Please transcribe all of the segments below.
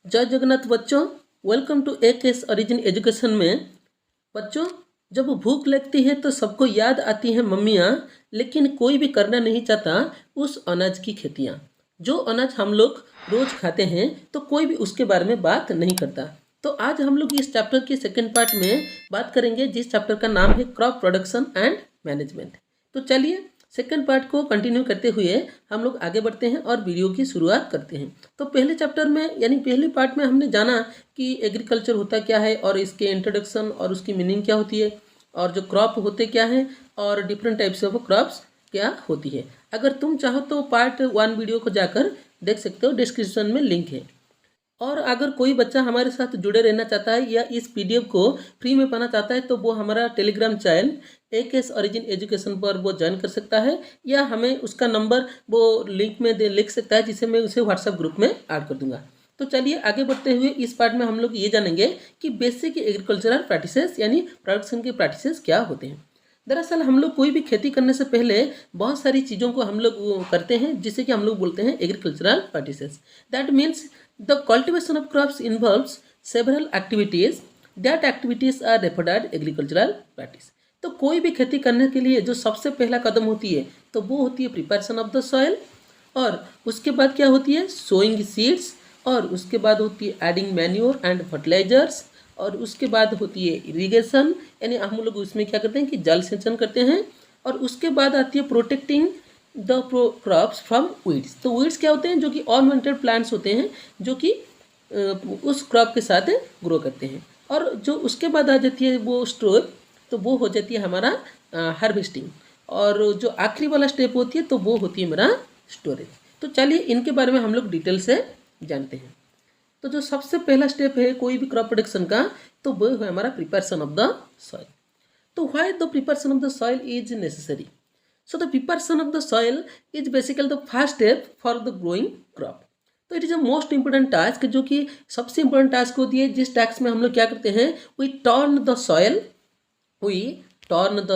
जय जगन्नाथ बच्चों, welcome to AKS origin education में। बच्चों, जब भूख लगती है तो सबको याद आती है मम्मियाँ, लेकिन कोई भी करना नहीं चाहता उस अनाज की खेतियाँ। जो अनाज हम लोग रोज खाते हैं तो कोई भी उसके बारे में बात नहीं करता। तो आज हम लोग इस चैप्टर के सेकंड पार्ट में बात करेंगे, जिस चैप्टर का नाम है क्रॉप प्रोडक्शन एंड मैनेजमेंट। तो चलिए सेकंड पार्ट को कंटिन्यू करते हुए हम लोग आगे बढ़ते हैं और वीडियो की शुरुआत करते हैं। तो पहले चैप्टर में यानी पहले पार्ट में हमने जाना कि एग्रीकल्चर होता क्या है और इसके इंट्रोडक्शन और उसकी मीनिंग क्या होती है, और जो क्रॉप होते क्या हैं और डिफरेंट टाइप्स ऑफ क्रॉप्स क्या होती है। अगर तुम चाहो तो पार्ट 1 वीडियो को जाकर देख सकते हो, डिस्क्रिप्शन में लिंक है। और अगर कोई बच्चा हमारे साथ जुड़े रहना चाहता है या इस PDF को फ्री में पाना चाहता है तो वो हमारा Telegram channel AKS origin education पर वो ज्वाइन कर सकता है, या हमें उसका नंबर वो लिंक में लिख सकता है, जिसे मैं उसे व्हाट्सएप ग्रुप में ऐड कर दूंगा। तो चलिए आगे बढ़ते हुए इस पार्ट में हम लोग ये जानेंगे कि बेसिक एग्रीकल्चरल प्रैक्टिसेस यानी प्रोडक्शन के प्रैक्टिसेस क्या होते हैं। दरअसल हम लोग कोई भी खेती करने से पहले बहुत सारी चीज़ों को हम लोग करते हैं, जिसे कि हम लोग बोलते हैं agricultural practices. That means the cultivation of crops involves several activities. That activities are referred as agricultural practice. तो कोई भी खेती करने के लिए जो सबसे पहला कदम होती है तो वो होती है प्रिपरेशन ऑफ द सॉइल, और उसके बाद क्या होती है सोइंग सीड्स, और उसके बाद होती है एडिंग मैन्योर एंड फर्टिलाइजर्स, और उसके बाद होती है इरिगेशन, यानी हम लोग उसमें क्या करते हैं कि जल सिंचन करते हैं, और उसके बाद आती है protecting the crops from weeds. तो वीड्स क्या होते हैं, जो कि ऑर्नामेंटल प्लांट्स होते हैं जो कि उस क्रॉप के साथ ग्रो करते हैं। और जो उसके बाद आ जाती है वो स्टोर, तो वो हो जाती है हमारा हार्वेस्टिंग, और जो आखिरी वाला स्टेप होती है तो वो होती है मेरा स्टोरेज। तो चलिए इनके बारे में हम लोग डिटेल से जानते हैं। तो जो सबसे पहला स्टेप है कोई भी क्रॉप प्रोडक्शन का, तो वो है हमारा प्रिपरेशन ऑफ द सॉइल। तो why the preparation of the soil is necessary? So the preparation of the soil is basically the first step for the growing crop. तो it is a most important task, जो कि सबसे important task होती है, जिस task में हम लोग क्या करते हैं, we turn the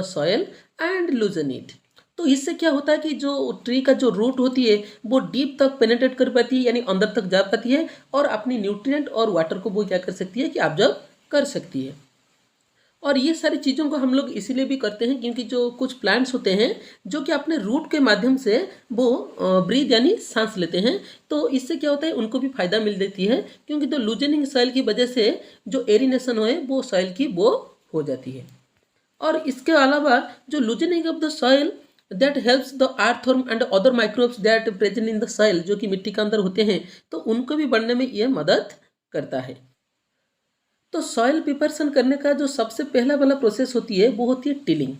soil and loosen it. तो इससे क्या होता है कि जो ट्री का जो रूट होती है वो डीप तक पेनिट्रेट कर पाती है, यानी अंदर तक जा पाती है, और अपनी न्यूट्रिएंट और वाटर को वो क्या कर सकती है कि ऑब्जर्व कर सकती है। और ये सारी चीज़ों को हम लोग इसीलिए भी करते हैं क्योंकि जो कुछ प्लांट्स होते हैं जो कि अपने रूट के माध्यम से वो ब्रीथ यानी सांस लेते हैं, तो इससे क्या होता है उनको भी फायदा मिल देती है, क्योंकि तो लूजनिंग सॉइल की वजह से जो एरिनेशन है वो सॉइल की वो हो जाती है। और इसके अलावा जो loosening of the soil that helps the earthworm and other microbes that present in the soil, जो कि मिट्टी के अंदर होते हैं, तो उनको भी बढ़ने में ये मदद करता है। तो सॉइल प्रिपरेशन करने का जो सबसे पहला वाला प्रोसेस होती है वो होती है tilling.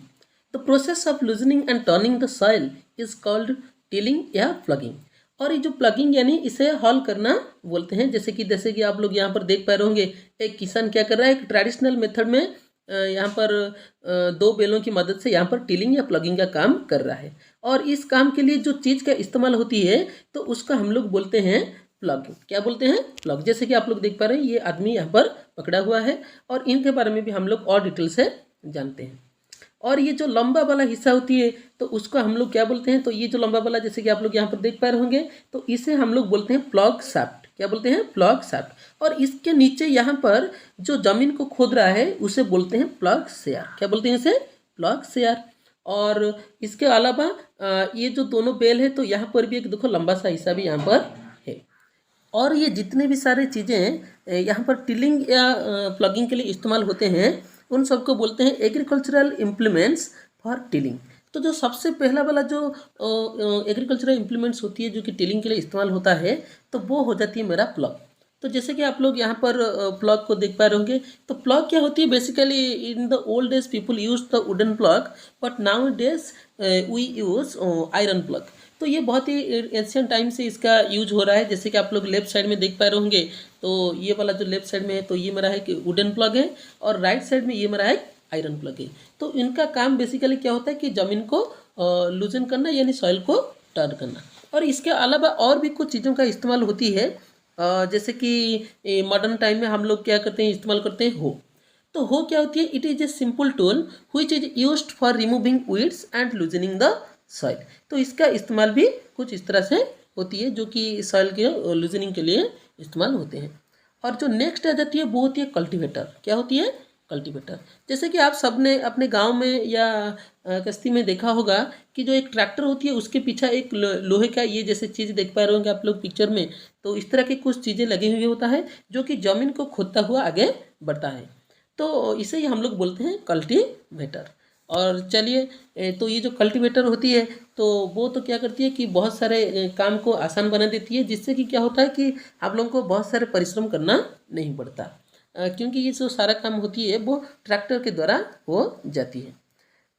The process of loosening and turning the soil is called tilling या प्लगिंग। और ये जो प्लगिंग यानी इसे हॉल करना बोलते हैं। जैसे कि आप लोग यहाँ पर देख पा रहे होंगे, एक किसान क्या कर रहा है, एक ट्रेडिशनल मेथड में यहाँ पर 2 बैलों की मदद से यहाँ पर टिलिंग या प्लगिंग का काम कर रहा है। और इस काम के लिए जो चीज़ का इस्तेमाल होती है तो उसका हम लोग बोलते हैं प्लग। क्या बोलते हैं? प्लग। जैसे कि आप लोग देख पा रहे हैं ये आदमी यहाँ पर पकड़ा हुआ है, और इनके बारे में भी हम लोग और डिटेल से जानते हैं। और ये जो लंबा वाला हिस्सा होती है तो उसको हम लोग क्या बोलते हैं, तो ये जो लंबा वाला जैसे कि आप लोग यहाँ पर देख पा रहे होंगे, तो इसे हम लोग बोलते हैं प्लग शाफ्ट। क्या बोलते हैं? Plug shaft. और इसके नीचे यहाँ पर जो जमीन को खोद रहा है उसे बोलते हैं प्लग शेयर। क्या बोलते हैं इसे? Plug share. और इसके अलावा ये जो दोनों बेल है तो यहाँ पर भी एक देखो लंबा सा हिस्सा भी यहाँ पर है। और ये जितने भी सारे चीज़ें यहाँ पर टिलिंग या प्लगिंग के लिए इस्तेमाल होते हैं उन सबको बोलते हैं एग्रीकल्चरल इम्प्लीमेंट्स फॉर टिलिंग। तो जो सबसे पहला वाला जो एग्रीकल्चरल इम्प्लीमेंट्स होती है जो कि टिलिंग के लिए इस्तेमाल होता है तो वो हो जाती है मेरा प्लग। तो जैसे कि आप लोग यहाँ पर प्लग को देख पा रहे होंगे, तो प्लग क्या होती है, basically in the old days people use the wooden plug, but now days we use iron plug. तो ये बहुत ही एंशियंट टाइम से इसका यूज हो रहा है। जैसे कि आप लोग लेफ्ट साइड में देख पा रहे होंगे, तो ये वाला जो लेफ्ट साइड में है तो ये मेरा है कि वुडन प्लग है, और राइट साइड में ये मेरा है आयरन प्लग है। तो इनका काम बेसिकली क्या होता है कि ज़मीन को लूजन करना यानी सॉइल को टर्न करना। और इसके अलावा और भी कुछ चीज़ों का इस्तेमाल होती है, जैसे कि मॉडर्न टाइम में हम लोग क्या करते हैं, इस्तेमाल करते हैं हो। तो हो क्या होती है, it is a simple tool which is used for removing weeds and loosening the soil. तो इसका इस्तेमाल भी कुछ इस तरह से होती है जो कि सॉइल के लूजनिंग के लिए इस्तेमाल होते हैं। और जो नेक्स्ट आ जाती है वो होती है कल्टीवेटर। क्या होती है? कल्टीवेटर। जैसे कि आप सब ने अपने गांव में या कस्ती में देखा होगा कि जो एक ट्रैक्टर होती है उसके पीछे एक लोहे का ये जैसे चीज़ देख पा रहे होंगे आप लोग पिक्चर में। तो इस तरह की कुछ चीज़ें लगी हुई होता है जो कि ज़मीन को खोदता हुआ आगे बढ़ता है। तो इसे ही हम लोग बोलते हैं कल्टीवेटर। और चलिए तो ये जो कल्टीवेटर होती है तो वो तो क्या करती है कि बहुत सारे काम को आसान बना देती है, जिससे कि क्या होता है कि आप लोगों को बहुत सारे परिश्रम करना नहीं पड़ता, क्योंकि ये जो सारा काम होती है वो ट्रैक्टर के द्वारा हो जाती है।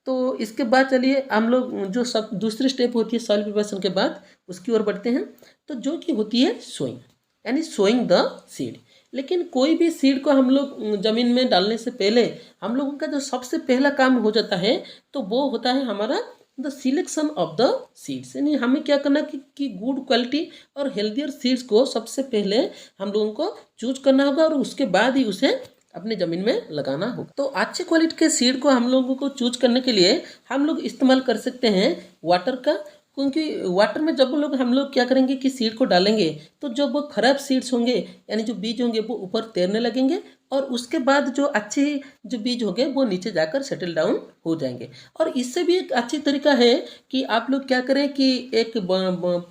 तो इसके बाद चलिए हम लोग जो सब दूसरी स्टेप होती है सॉइल प्रिपरेशन के बाद उसकी ओर बढ़ते हैं। तो जो कि होती है सोइंग, यानी सोइंग द सीड। लेकिन कोई भी सीड को हम लोग ज़मीन में डालने से पहले हम लोगों का जो सबसे पहला काम हो जाता है तो वो होता है हमारा the selection of the seeds. यानी हमें क्या करना कि गुड क्वालिटी और हेल्दियर सीड्स को सबसे पहले हम लोगों को चूज करना होगा और उसके बाद ही उसे अपने ज़मीन में लगाना होगा। तो अच्छे क्वालिटी के सीड को हम लोगों को चूज करने के लिए हम लोग इस्तेमाल कर सकते हैं वाटर का, क्योंकि वाटर में जब हम लोग क्या करेंगे कि सीड को डालेंगे तो जब वो खराब सीड्स होंगे यानी जो बीज होंगे वो ऊपर तैरने लगेंगे और उसके बाद जो अच्छे जो बीज होंगे वो नीचे जाकर सेटल डाउन हो जाएंगे। और इससे भी एक अच्छी तरीका है कि आप लोग क्या करें कि एक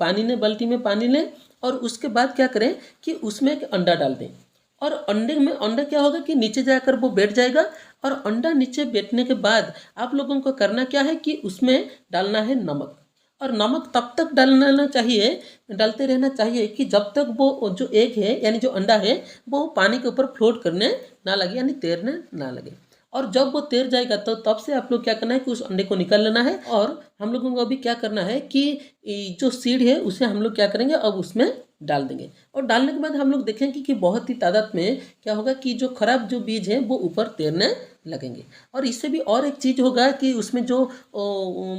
पानी ने बाल्टी में पानी लें और उसके बाद क्या करें कि उसमें एक अंडा डाल दें और अंडे में अंडा क्या होगा कि नीचे जाकर वो बैठ जाएगा। और अंडा नीचे बैठने के बाद आप लोगों को करना क्या है कि उसमें डालना है नमक। और नमक तब तक डालना चाहिए, डालते रहना चाहिए कि जब तक वो जो एग है यानी जो अंडा है वो पानी के ऊपर फ्लोट करने ना लगे यानी तैरने ना लगे। और जब वो तैर जाएगा तो तब से आप लोग क्या करना है कि उस अंडे को निकाल लेना है। और हम लोगों को अभी क्या करना है कि जो सीड है उसे हम लोग क्या करेंगे अब उसमें डाल देंगे। और डालने के बाद हम लोग देखेंगे कि बहुत ही तादाद में क्या होगा कि जो खराब जो बीज है वो ऊपर तैरने लगेंगे। और इससे भी और एक चीज़ होगा कि उसमें जो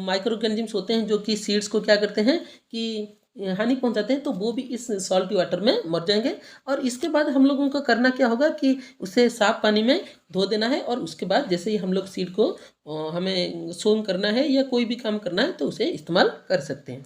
माइक्रो ऑर्गेनिजम्स होते हैं जो कि सीड्स को क्या करते हैं कि हानि पहुंचाते हैं तो वो भी इस सॉल्टी वाटर में मर जाएंगे। और इसके बाद हम लोगों को करना क्या होगा कि उसे साफ पानी में धो देना है और उसके बाद जैसे ही हम लोग सीड को हमें सोन करना है या कोई भी काम करना है तो उसे इस्तेमाल कर सकते हैं।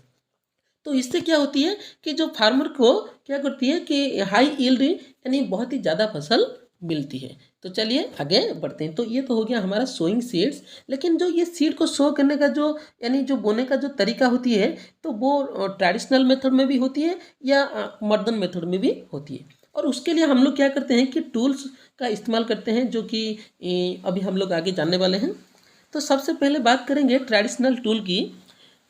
तो इससे क्या होती है कि जो फार्मर को क्या करती है कि हाई यील्ड यानी बहुत ही ज़्यादा फसल मिलती है। तो चलिए आगे बढ़ते हैं। तो ये तो हो गया हमारा सोइंग सीड्स। लेकिन जो ये सीड को सो करने का जो यानी जो बोने का जो तरीका होती है तो वो ट्रेडिशनल मेथड में भी होती है या मॉडर्न मेथड में भी होती है। और उसके लिए हम लोग क्या करते हैं कि टूल्स का इस्तेमाल करते हैं जो कि अभी हम लोग आगे जानने वाले हैं। तो सबसे पहले बात करेंगे ट्रेडिशनल टूल की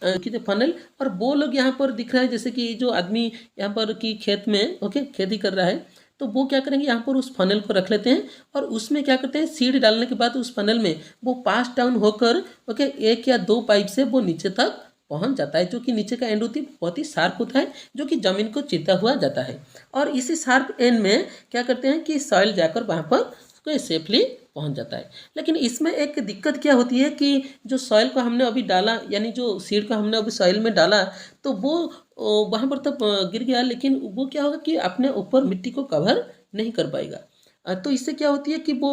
कि फनल। और वो लोग यहाँ पर दिख रहा है जैसे कि जो आदमी यहाँ पर की खेत में खेती कर रहा है तो वो क्या करेंगे यहाँ पर उस फनल को रख लेते हैं और उसमें क्या करते हैं सीड डालने के बाद उस फनल में वो पास डाउन होकर एक या दो पाइप से वो नीचे तक पहुंच जाता है। जो कि नीचे का एंड होती है बहुत ही शार्प होता है जो कि ज़मीन को चीरता हुआ जाता है। और इसी शार्प एंड में क्या करते हैं कि सॉइल जाकर वहाँ पर सेफली पहुंच जाता है। लेकिन इसमें एक दिक्कत क्या होती है कि जो सॉइल को हमने अभी डाला यानी जो सीड को हमने अभी सॉइल में डाला तो वो वहाँ पर तब गिर गया, लेकिन वो क्या होगा कि अपने ऊपर मिट्टी को कवर नहीं कर पाएगा। तो इससे क्या होती है कि वो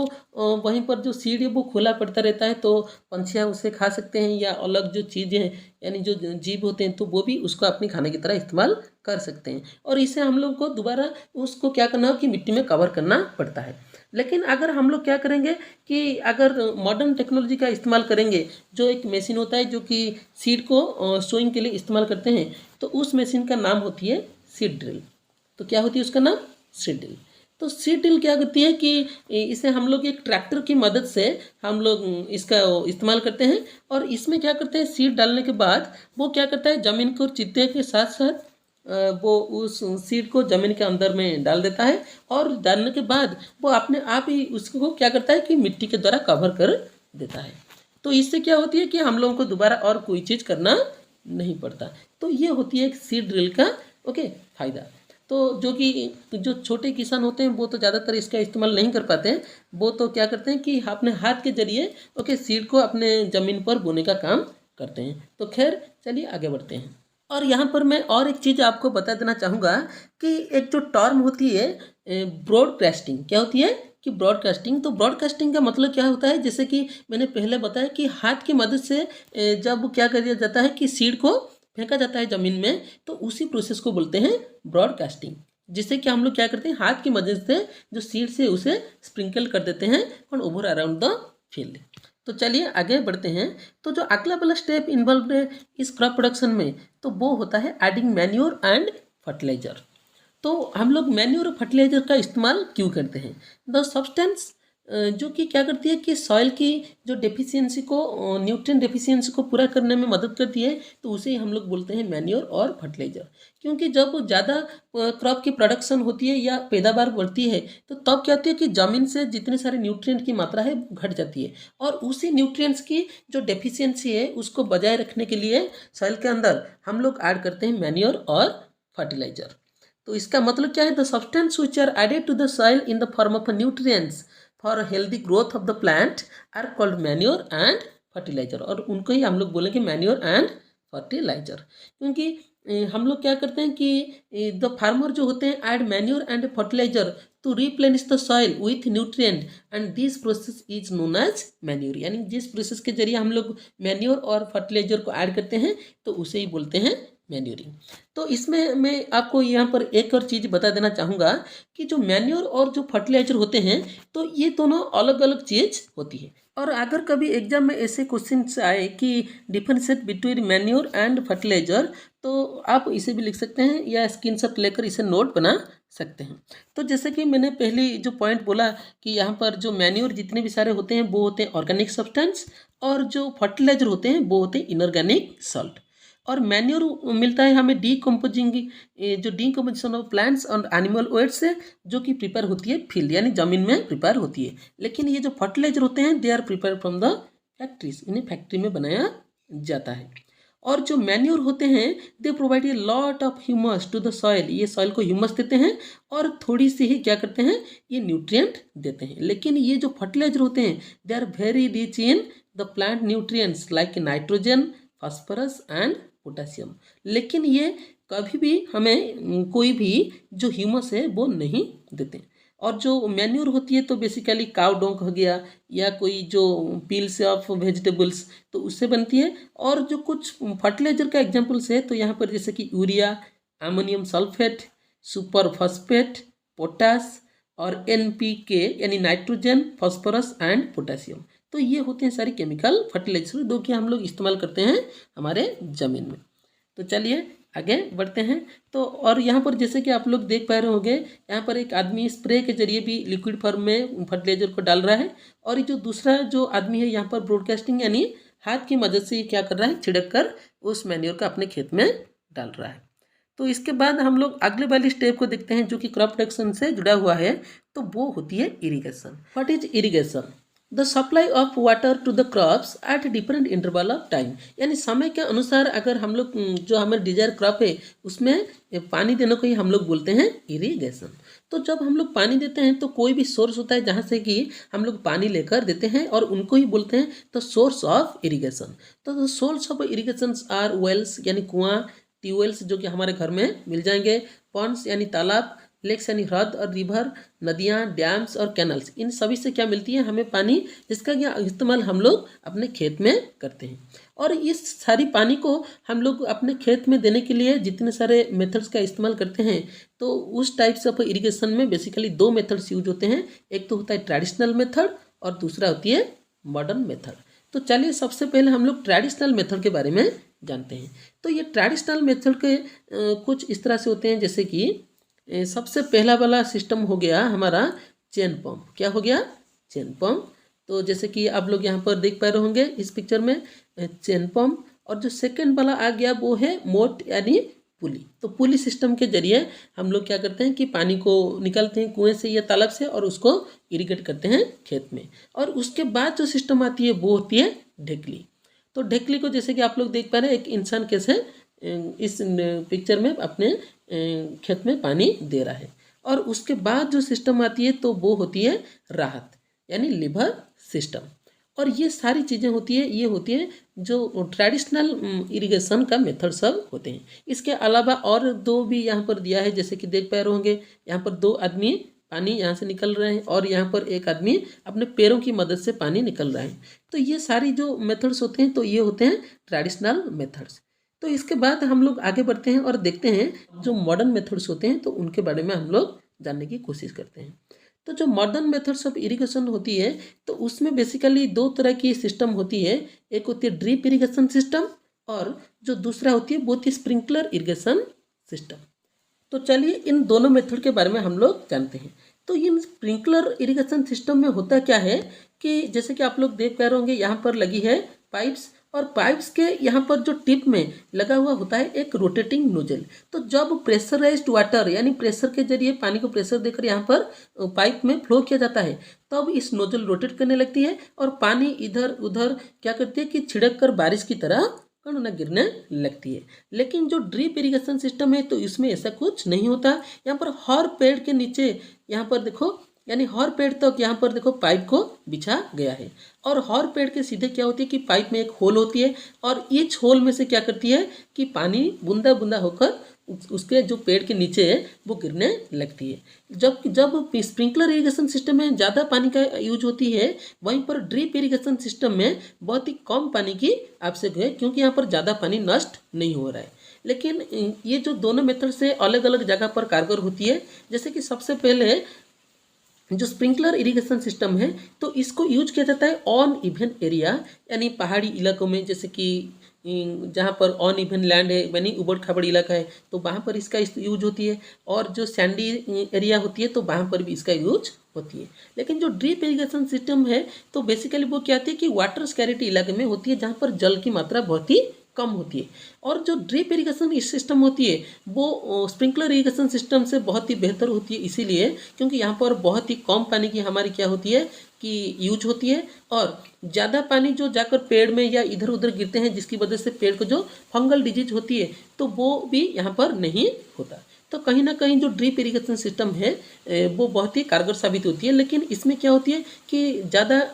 वहीं पर जो सीड है वो खुला पड़ता रहता है तो पंछियाँ उसे खा सकते हैं या अलग जो चीज़ें हैं यानी जो जीव होते हैं तो वो भी उसको अपने खाने की तरह इस्तेमाल कर सकते हैं। और इसे हम लोग को दोबारा उसको क्या करना हो कि मिट्टी में कवर करना पड़ता है। लेकिन अगर हम लोग क्या करेंगे कि अगर मॉडर्न टेक्नोलॉजी का इस्तेमाल करेंगे जो एक मशीन होता है जो कि सीड को सोइंग के लिए इस्तेमाल करते हैं तो उस मशीन का नाम होती है सीड ड्रिल। तो क्या होती है उसका नाम? Seed drill. तो सीड ड्रिल क्या करती है कि इसे हम लोग एक ट्रैक्टर की मदद से हम लोग इसका इस्तेमाल करते हैं। और इसमें क्या करते हैं सीड डालने के बाद वो क्या करता है ज़मीन को चित्ते के साथ साथ वो उस सीड को ज़मीन के अंदर में डाल देता है। और डालने के बाद वो अपने आप ही उसको क्या करता है कि मिट्टी के द्वारा कवर कर देता है। तो इससे क्या होती है कि हम लोगों को दोबारा और कोई चीज़ करना नहीं पड़ता। तो ये होती है एक सीड ड्रिल का फ़ायदा। तो जो कि जो छोटे किसान होते हैं वो तो ज़्यादातर इसका इस्तेमाल नहीं कर पाते हैं। वो तो क्या करते हैं कि अपने हाथ के जरिए सीड को अपने ज़मीन पर बोने का काम करते हैं। तो खैर चलिए आगे बढ़ते हैं। और यहाँ पर मैं और एक चीज़ आपको बता देना चाहूँगा कि एक जो टर्म होती है ब्रॉडकास्टिंग। क्या होती है कि ब्रॉडकास्टिंग। तो ब्रॉडकास्टिंग का मतलब क्या होता है जैसे कि मैंने पहले बताया कि हाथ की मदद से जब क्या किया जाता है कि सीड को फेंका जाता है ज़मीन में तो उसी प्रोसेस को बोलते हैं ब्रॉडकास्टिंग। जिससे कि हम लोग क्या करते हैं, हाथ की मदद से जो सीड से उसे स्प्रिंकल कर देते हैं और ओवर अराउंड द फील्ड। तो चलिए आगे बढ़ते हैं। तो जो अगला वाला स्टेप इन्वॉल्व है इस क्रॉप प्रोडक्शन में, तो वो होता है एडिंग मैन्योर एंड फर्टिलाइजर। तो हम लोग मैन्योर और फर्टिलाइजर का इस्तेमाल क्यों करते हैं? द सब्सटेंस जो कि क्या करती है कि सॉइल की जो डेफिशिएंसी को, न्यूट्रिएंट डेफिशिएंसी को पूरा करने में मदद करती है, तो उसे ही हम लोग बोलते हैं मैन्योर और फर्टिलाइजर। क्योंकि जब ज़्यादा क्रॉप की प्रोडक्शन होती है या पैदावार बढ़ती है, तो तब क्या होती है कि ज़मीन से जितने सारे न्यूट्रिएंट की मात्रा है घट जाती है, और उसी न्यूट्रिएंट्स की जो डेफिशिएंसी है उसको बजाय रखने के लिए सॉइल के अंदर हम लोग ऐड करते हैं मैन्योर और फर्टिलाइजर। तो इसका मतलब क्या है? The substance which are added to the soil in the form of nutrients for healthy growth of the plant are called manure and fertiliser. और उनको ही हम लोग बोलेंगे मैन्योर एंड फर्टिलाइजर। क्योंकि हम लोग क्या करते हैं कि द फार्मर जो होते हैं add manure and fertiliser to replenish the soil with nutrient, and this process is known as manure. यानी जिस प्रोसेस के जरिए हम लोग मैन्योर और फर्टिलाइजर को ऐड करते हैं तो उसे ही बोलते हैं मैन्योरिंग। तो इसमें मैं आपको यहाँ पर एक और चीज़ बता देना चाहूँगा कि जो मैन्योर और जो फर्टिलाइजर होते हैं, तो ये दोनों अलग अलग चीज़ होती है। और अगर कभी एग्जाम में ऐसे क्वेश्चन आए कि differentiate between manure and fertiliser, तो आप इसे भी लिख सकते हैं या स्क्रीनशॉट लेकर इसे नोट बना सकते हैं। तो जैसे कि मैंने पहले जो पॉइंट बोला कि यहाँ पर जो मैन्योर जितने भी सारे होते हैं वो होते हैं ऑर्गेनिक सब्सटेंस, और जो फर्टिलाइजर होते हैं वो होते हैं इनऑर्गेनिक सॉल्ट। और मैन्योर मिलता है हमें डीकम्पोजिंग, जो डीकम्पोजिशन ऑफ प्लांट्स और एनिमल वेस्ट से, जो कि प्रिपेयर होती है फील्ड यानी ज़मीन में प्रिपेयर होती है। लेकिन ये जो फर्टिलाइजर होते हैं they are prepare from the factories, इन्हें फैक्ट्री में बनाया जाता है। और जो मैन्योर होते हैं they provide a lot of humus to the soil, ये सॉइल को ह्यूमस देते हैं और थोड़ी सी ही क्या करते हैं, ये न्यूट्रिएंट देते हैं। लेकिन ये जो फर्टिलाइजर होते हैं they are very rich in the plant nutrients like nitrogen, phosphorus and potassium. लेकिन ये कभी भी हमें कोई भी जो ह्यूमस है वो नहीं देते। और जो मैन्योर होती है तो बेसिकली काउ डोंक हो गया या कोई जो पील्स ऑफ वेजिटेबल्स, तो उससे बनती है। और जो कुछ फर्टिलाइजर का एग्जांपल्स है तो यहाँ पर जैसे कि urea, ammonium sulphate, super phosphate, potash और NPK यानी नाइट्रोजन, फास्फोरस एंड पोटेशियम। तो ये होते हैं सारी केमिकल फर्टिलाइजर जो कि हम लोग इस्तेमाल करते हैं हमारे ज़मीन में। तो चलिए आगे बढ़ते हैं। तो और यहाँ पर जैसे कि आप लोग देख पा रहे होंगे, यहाँ पर एक आदमी स्प्रे के जरिए भी लिक्विड फॉर्म में फर्टिलाइजर को डाल रहा है, और ये जो दूसरा जो आदमी है यहाँ पर ब्रॉडकास्टिंग यानी हाथ की मदद से क्या कर रहा है, छिड़क कर उस मैन्योर को अपने खेत में डाल रहा है। तो इसके बाद हम लोग अगले वाली स्टेप को देखते हैं जो कि क्रॉप प्रोडक्शन से जुड़ा हुआ है, तो वो होती है irrigation. What is irrigation? The supply of water to the crops at different interval of time. यानी समय के अनुसार अगर हम लोग जो हमें डिजायर क्रॉप है उसमें पानी देने को ही हम लोग बोलते हैं इरिगेशन। तो जब हम लोग पानी देते हैं तो कोई भी सोर्स होता है जहाँ से कि हम लोग पानी लेकर देते हैं, और उनको ही बोलते हैं द सोर्स ऑफ इरिगेशन। तो the source of irrigation are wells यानी कुआं, ट्यूबवेल्स जो कि हमारे घर में मिल जाएंगे, पॉन्ड्स यानी तालाब, लेक्स यानी ह्रद और रिवर, नदियाँ, डैम्स और कैनल्स, इन सभी से क्या मिलती है हमें पानी, जिसका क्या इस्तेमाल हम लोग अपने खेत में करते हैं। और इस सारी पानी को हम लोग अपने खेत में देने के लिए जितने सारे मेथड्स का इस्तेमाल करते हैं, तो उस टाइप्स ऑफ इरिगेशन में बेसिकली दो मेथड्स यूज होते हैं। एक तो होता है ट्रेडिशनल मेथड और दूसरा होती है मॉडर्न मेथड। तो चलिए सबसे पहले हम लोग ट्रेडिशनल मेथड के बारे में जानते हैं। तो ये ट्रेडिशनल मेथड के कुछ इस तरह से होते हैं, जैसे कि सबसे पहला वाला सिस्टम हो गया हमारा चेन पंप। क्या हो गया? Chain pump. तो जैसे कि आप लोग यहाँ पर देख पा रहे होंगे इस पिक्चर में चेन पंप। और जो सेकंड वाला आ गया वो है मोट यानी पुली। तो पुली सिस्टम के जरिए हम लोग क्या करते हैं कि पानी को निकालते हैं कुएं से या तालाब से और उसको इरिगेट करते हैं खेत में। और उसके बाद जो सिस्टम आती है वो होती है ढेकली। तो ढेकली को जैसे कि आप लोग देख पा रहे हैं एक इंसान कैसे इस पिक्चर में अपने खेत में पानी दे रहा है। और उसके बाद जो सिस्टम आती है तो वो होती है राहत यानी लिवर सिस्टम। और ये सारी चीज़ें होती है, ये होती है जो ट्रेडिशनल इरिगेशन का मेथड सब होते हैं। इसके अलावा और दो भी यहाँ पर दिया है, जैसे कि देख पा रहे होंगे यहाँ पर दो आदमी पानी यहाँ से निकल रहे हैं और यहाँ पर एक आदमी अपने पैरों की मदद से पानी निकल रहा है। तो ये सारी जो मेथड्स होते हैं तो ये होते हैं ट्रेडिशनल मेथड्स। तो इसके बाद हम लोग आगे बढ़ते हैं और देखते हैं जो मॉडर्न मेथड्स होते हैं तो उनके बारे में हम लोग जानने की कोशिश करते हैं। तो जो मॉडर्न मेथड्स ऑफ इरिगेशन होती है तो उसमें बेसिकली दो तरह की सिस्टम होती है। एक होती है ड्रिप इरिगेशन सिस्टम और जो दूसरा होती है वो होती है स्प्रिंकलर इरिगेशन सिस्टम। तो चलिए इन दोनों मेथड के बारे में हम लोग जानते हैं। तो इन स्प्रिंकलर इरिगेशन सिस्टम में होता क्या है कि जैसे कि आप लोग देख पा रहे होंगे यहाँ पर लगी है पाइप्स और पाइप्स के यहाँ पर जो टिप में लगा हुआ होता है एक रोटेटिंग नोजल। तो जब प्रेशराइज्ड वाटर यानी प्रेशर के जरिए पानी को प्रेशर देकर यहाँ पर पाइप में फ्लो किया जाता है तब इस नोजल रोटेट करने लगती है और पानी इधर उधर क्या करती है कि छिड़क कर बारिश की तरह कण गिरने लगती है। लेकिन जो ड्रिप इरिगेशन सिस्टम है तो इसमें ऐसा कुछ नहीं होता। यहाँ पर हर पेड़ के नीचे यहाँ पर देखो यानी हर पेड़ तक यहाँ पर देखो पाइप को बिछा गया है और हर पेड़ के सीधे क्या होती है कि पाइप में एक होल होती है और ईच होल में से क्या करती है कि पानी बूंदा बूंदा होकर उसके जो पेड़ के नीचे है वो गिरने लगती है। जब जब स्प्रिंकलर इरिगेशन सिस्टम में ज़्यादा पानी का यूज होती है वहीं पर ड्रिप इरिगेशन सिस्टम में बहुत ही कम पानी की आवश्यक है क्योंकि यहाँ पर ज़्यादा पानी नष्ट नहीं हो रहा है। लेकिन ये जो दोनों मेथड से अलग अलग जगह पर कारगर होती है। जैसे कि सबसे पहले जो स्प्रिंकलर इरिगेशन सिस्टम है तो इसको यूज किया जाता है ऑन इवन एरिया यानी पहाड़ी इलाकों में, जैसे कि जहाँ पर ऑन इवन लैंड है यानी उबड़ खाबड़ इलाका है तो वहाँ पर इसका यूज होती है और जो सैंडी एरिया होती है तो वहाँ पर भी इसका यूज होती है। लेकिन जो ड्रिप इरिगेशन सिस्टम है तो बेसिकली वो क्या होती है कि वाटर स्कैरिटी इलाके में होती है जहाँ पर जल की मात्रा बहुत ही कम होती है। और जो ड्रिप इरिगेशन सिस्टम होती है वो स्प्रिंकलर इरिगेशन सिस्टम से बहुत ही बेहतर होती है इसीलिए क्योंकि यहाँ पर बहुत ही कम पानी की हमारी क्या होती है कि यूज होती है और ज़्यादा पानी जो जाकर पेड़ में या इधर उधर गिरते हैं जिसकी वजह से पेड़ को जो फंगल डिजीज होती है तो वो भी यहाँ पर नहीं होता। तो कहीं ना कहीं जो ड्रिप इरिगेशन सिस्टम है वो बहुत ही कारगर साबित होती है। लेकिन इसमें क्या होती है कि ज़्यादा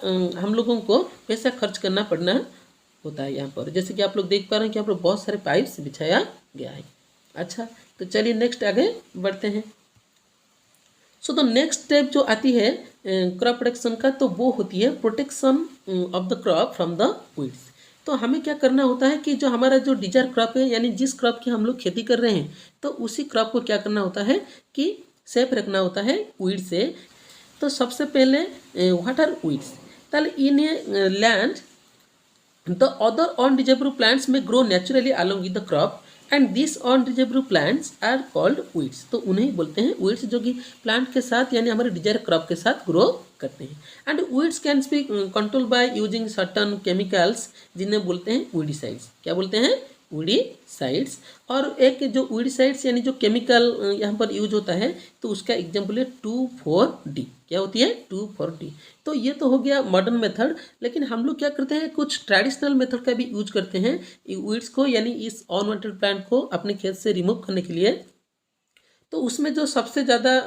हम लोगों को पैसा खर्च करना पड़ना होता है यहाँ पर। जैसे कि आप लोग देख पा रहे हैं कि यहाँ पर बहुत सारे पाइप्स बिछाया गया है। अच्छा तो चलिए नेक्स्ट आगे बढ़ते हैं। सो द नेक्स्ट स्टेप जो आती है क्रॉप प्रोटेक्शन का तो वो होती है protection of the crop from the weeds. तो हमें क्या करना होता है कि जो हमारा जो डिजायर क्रॉप है यानी जिस क्रॉप की हम लोग खेती कर रहे हैं तो उसी क्रॉप को क्या करना होता है कि सेफ रखना होता है वीड से। तो सबसे पहले व्हाट आर वीड्स? ताहले in a land the other undesirable plants may grow naturally along with the crop and these undesirable plants are called weeds। तो उन्हें बोलते हैं weeds जो कि प्लांट के साथ यानी हमारे डिजायर क्रॉप के साथ ग्रो करते हैं। And weeds can be control by using certain chemicals जिन्हें बोलते हैं weedicides। क्या बोलते हैं? weedicides। और एक जो weedicides यानी जो केमिकल यहाँ पर यूज होता है तो उसका एग्जाम्पल है 2,4-D। क्या होती है? 2,4-D। तो ये तो हो गया मॉडर्न मेथड। लेकिन हम लोग क्या करते हैं कुछ ट्रेडिशनल मेथड का भी यूज करते हैं वीड्स को यानी इस अनवांटेड प्लांट को अपने खेत से रिमूव करने के लिए। तो उसमें जो सबसे ज़्यादा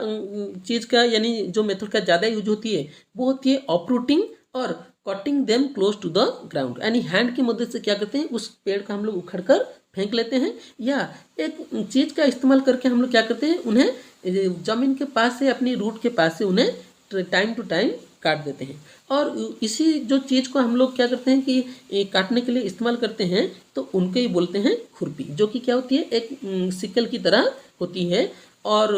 चीज़ का यानी जो मेथड का ज़्यादा यूज होती है वो होती है अपरूटिंग और cutting them close to the ground. यानी हैंड की मदद से क्या करते हैं उस पेड़ का हम लोग उखड़ कर फेंक लेते हैं या एक चीज़ का इस्तेमाल करके हम लोग क्या करते हैं उन्हें ज़मीन के पास से अपनी रूट के पास से उन्हें टाइम टू टाइम काट देते हैं। और इसी जो चीज़ को हम लोग क्या करते हैं कि काटने के लिए इस्तेमाल करते हैं तो उनके ही बोलते हैं खुरपी, जो कि क्या होती है एक सिकल की तरह होती है। और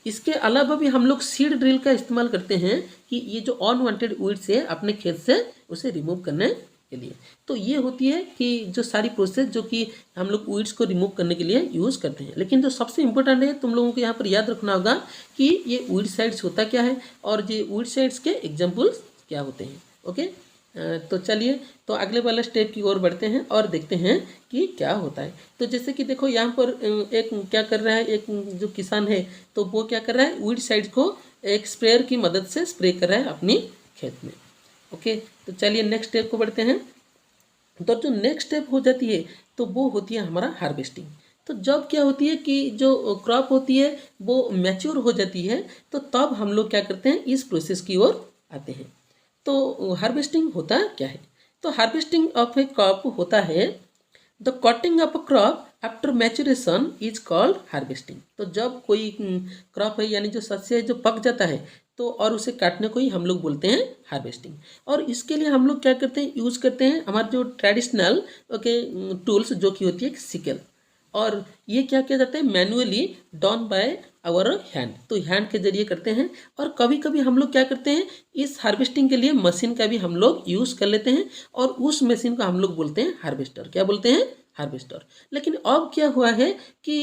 इसके अलावा भी हम लोग सीड ड्रिल का इस्तेमाल करते हैं कि ये जो अनवांटेड वीड्स है अपने खेत से उसे रिमूव करने के लिए। तो ये होती है कि जो सारी प्रोसेस जो कि हम लोग वीड्स को रिमूव करने के लिए यूज़ करते हैं। लेकिन जो सबसे इम्पोर्टेंट है तुम लोगों को यहाँ पर याद रखना होगा कि ये वीडसाइड्स होता क्या है और ये वीडसाइड्स के एग्जाम्पल्स क्या होते हैं। ओके तो चलिए तो अगले वाला स्टेप की ओर बढ़ते हैं और देखते हैं कि क्या होता है। तो जैसे कि देखो यहाँ पर एक क्या कर रहा है एक जो किसान है तो वो क्या कर रहा है वीडसाइड्स को एक स्प्रेयर की मदद से स्प्रे कर रहा है अपनी खेत में। ओके तो चलिए नेक्स्ट स्टेप को बढ़ते हैं। तो जो नेक्स्ट स्टेप हो जाती है तो वो होती है हमारा हार्वेस्टिंग। तो जब क्या होती है कि जो क्रॉप होती है वो मैच्योर हो जाती है तो तब हम लोग क्या करते हैं इस प्रोसेस की ओर आते हैं। तो हार्वेस्टिंग होता क्या है? तो हार्वेस्टिंग ऑफ ए क्रॉप होता है the cutting of a crop after maturation is called harvesting. तो जब कोई क्रॉप है यानी जो शस्य है जो पक जाता है तो और उसे काटने को ही हम लोग बोलते हैं हार्वेस्टिंग। और इसके लिए हम लोग क्या करते हैं यूज़ करते हैं हमारे जो ट्रेडिशनल टूल्स जो कि होती है सिकल। और ये क्या किया जाता है, manually done by our hand, तो हैंड के जरिए करते हैं। और कभी कभी हम लोग क्या करते हैं, इस हार्वेस्टिंग के लिए मशीन का भी हम लोग यूज़ कर लेते हैं, और उस मशीन को हम लोग बोलते हैं हार्वेस्टर। क्या बोलते हैं, हार्वेस्टर। लेकिन अब क्या हुआ है कि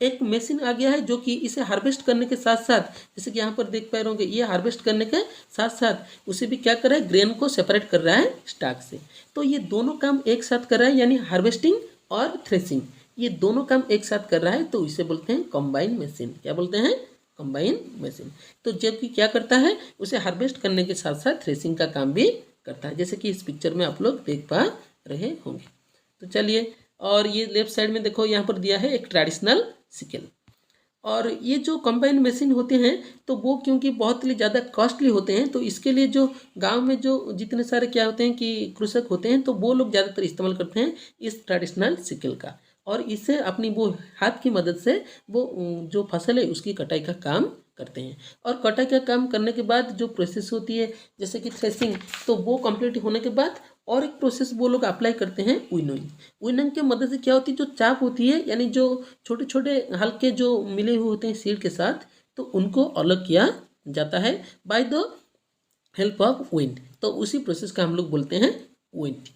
एक मशीन आ गया है जो कि इसे हार्वेस्ट करने के साथ साथ, जैसे कि यहाँ पर देख पा रहे होंगे, ये हार्वेस्ट करने के साथ साथ उसे भी क्या कर रहा है, ग्रेन को सेपरेट कर रहा है स्टाक से। तो ये दोनों काम एक साथ कर रहा है, यानी हार्वेस्टिंग और थ्रेसिंग, ये दोनों काम एक साथ कर रहा है, तो इसे बोलते हैं कंबाइन मशीन। क्या बोलते हैं, कंबाइन मशीन। तो जबकि क्या करता है, उसे हार्वेस्ट करने के साथ साथ थ्रेसिंग का काम भी करता है, जैसे कि इस पिक्चर में आप लोग देख पा रहे होंगे। तो चलिए, और ये लेफ्ट साइड में देखो, यहाँ पर दिया है एक ट्रेडिशनल सिकल। और ये जो कंबाइन मशीन होते हैं तो वो क्योंकि बहुत ही ज़्यादा कॉस्टली होते हैं, तो इसके लिए जो गांव में जो जितने सारे क्या होते हैं कि कृषक होते हैं, तो वो लोग ज़्यादातर इस्तेमाल करते हैं इस ट्रेडिशनल सिकल का, और इससे अपनी वो हाथ की मदद से वो जो फसल है उसकी कटाई का काम करते हैं। और कटाई का काम करने के बाद जो प्रोसेस होती है, जैसे कि थ्रेसिंग, तो वो कंप्लीट होने के बाद और एक प्रोसेस वो लोग अप्लाई करते हैं, विनोइंग। विनोइंग के मदद से क्या होती है, जो चाप होती है, यानी जो छोटे छोटे हल्के जो मिले हुए होते हैं सीड के साथ, तो उनको अलग किया जाता है by the help of wind. तो उसी प्रोसेस का हम लोग बोलते हैं विंड।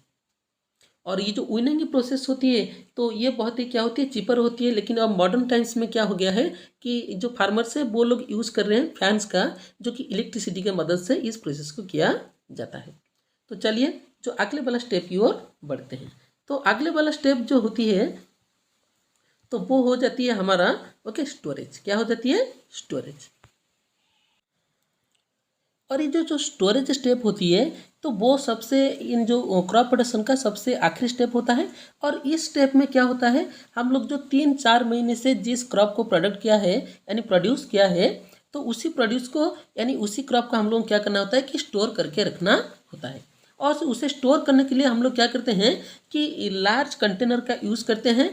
और ये जो विनोइंग की प्रोसेस होती है, तो ये बहुत ही क्या होती है, चीपर होती है। लेकिन अब मॉडर्न टाइम्स में क्या हो गया है कि जो फार्मर्स है वो लोग यूज़ कर रहे हैं फैंस का, जो कि इलेक्ट्रिसिटी की मदद से इस प्रोसेस को किया जाता है। तो चलिए, जो अगले वाला स्टेप की ओर बढ़ते हैं। तो अगले वाला स्टेप जो होती है, तो वो हो जाती है हमारा स्टोरेज। क्या हो जाती है, स्टोरेज। और ये जो स्टोरेज स्टेप होती है, तो वो सबसे इन जो क्रॉप प्रोडक्शन का सबसे आखिरी स्टेप होता है। और इस स्टेप में क्या होता है, हम लोग जो 3-4 महीने से जिस क्रॉप को प्रोडक्ट किया है, यानी प्रोड्यूस किया है, तो उसी प्रोड्यूस को, यानी उसी क्रॉप का हम लोग क्या करना होता है कि स्टोर करके रखना होता है। और उसे स्टोर करने के लिए हम लोग क्या करते हैं कि लार्ज कंटेनर का यूज़ करते हैं,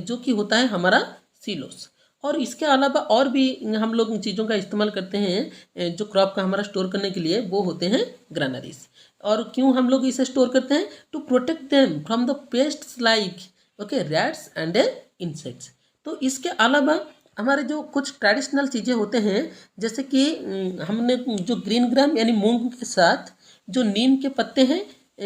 जो कि होता है हमारा सिलोस। और इसके अलावा और भी हम लोग चीज़ों का इस्तेमाल करते हैं जो क्रॉप का हमारा स्टोर करने के लिए, वो होते हैं ग्रैनरीज। और क्यों हम लोग इसे स्टोर करते हैं, to protect them from the pests like rats and insects. तो इसके अलावा हमारे जो कुछ ट्रेडिशनल चीज़ें होते हैं, जैसे कि हमने जो ग्रीन ग्राम यानी मूंग के साथ जो नीम के पत्ते हैं,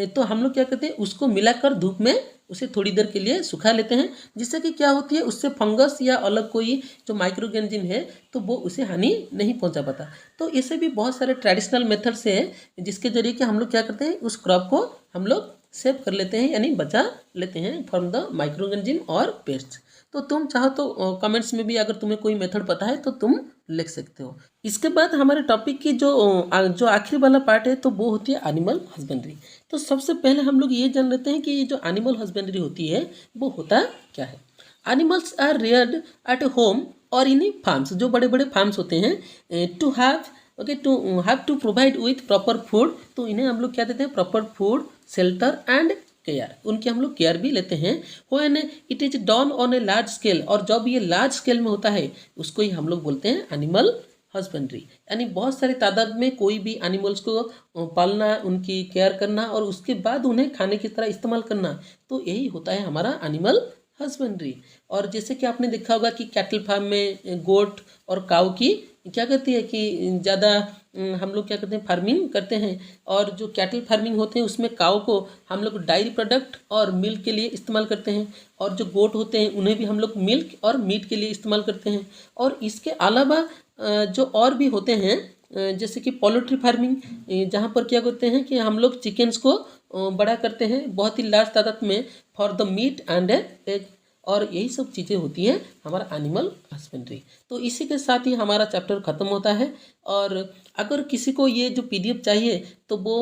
तो हम लोग क्या करते हैं, उसको मिलाकर धूप में उसे थोड़ी देर के लिए सुखा लेते हैं, जिससे कि क्या होती है, उससे फंगस या अलग कोई जो माइक्रोऑर्गेनिज्म है, तो वो उसे हानि नहीं पहुंचा पाता। तो ऐसे भी बहुत सारे ट्रेडिशनल मेथड्स हैं जिसके जरिए कि हम लोग क्या करते हैं, उस क्रॉप को हम लोग सेव कर लेते हैं, यानी बचा लेते हैं फ्रॉम द माइक्रोऑर्गेनिज्म और पेस्ट। तो तुम चाहो तो कमेंट्स में भी अगर तुम्हें कोई मेथड पता है तो तुम लिख सकते हो। इसके बाद हमारे टॉपिक की जो आखिरी वाला पार्ट है, तो वो होती है एनिमल हस्बेंड्री। तो सबसे पहले हम लोग ये जान लेते हैं कि ये जो एनिमल हस्बेंड्री होती है वो होता क्या है। Animals are reared at home और इन फार्म्स, जो बड़े बड़े फार्म्स होते हैं, to have to provide with proper food. तो इन्हें हम लोग क्या देते हैं, proper food, shelter and care, उनकी हम लोग केयर भी लेते हैं। When it is done on a large scale, और जब ये लार्ज स्केल में होता है उसको ही हम लोग बोलते हैं एनिमल हस्बेंड्री। यानी बहुत सारी तादाद में कोई भी एनिमल्स को पालना, उनकी केयर करना और उसके बाद उन्हें खाने की तरह इस्तेमाल करना, तो यही होता है हमारा एनिमल हस्बेंड्री। और जैसे कि आपने देखा होगा कि कैटल फार्म में गोट और काऊ की क्या करती है कि ज़्यादा हम लोग क्या करते हैं, फार्मिंग करते हैं। और जो कैटल फार्मिंग होते हैं उसमें काऊ को हम लोग डायरी प्रोडक्ट और मिल्क के लिए इस्तेमाल करते हैं, और जो गोट होते हैं उन्हें भी हम लोग मिल्क और मीट के लिए इस्तेमाल करते हैं। और इसके अलावा जो और भी होते हैं, जैसे कि पोल्ट्री फार्मिंग, जहाँ पर क्या करते हैं कि हम लोग चिकन्स को बड़ा करते हैं बहुत ही लार्ज तादाद में for the meat and egg. और यही सब चीज़ें होती हैं हमारा एनिमल हस्बेंड्री। तो इसी के साथ ही हमारा चैप्टर ख़त्म होता है। और अगर किसी को ये जो PDF चाहिए तो वो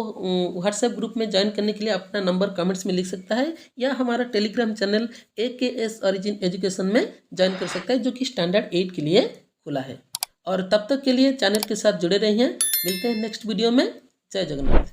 व्हाट्सएप ग्रुप में ज्वाइन करने के लिए अपना नंबर कमेंट्स में लिख सकता है, या हमारा Telegram channel AKS origin education में ज्वाइन कर सकता है, जो कि स्टैंडर्ड 8 के लिए खुला है। और तब तक के लिए चैनल के साथ जुड़े रहिए। मिलते हैं नेक्स्ट वीडियो में। जय जगन्नाथ।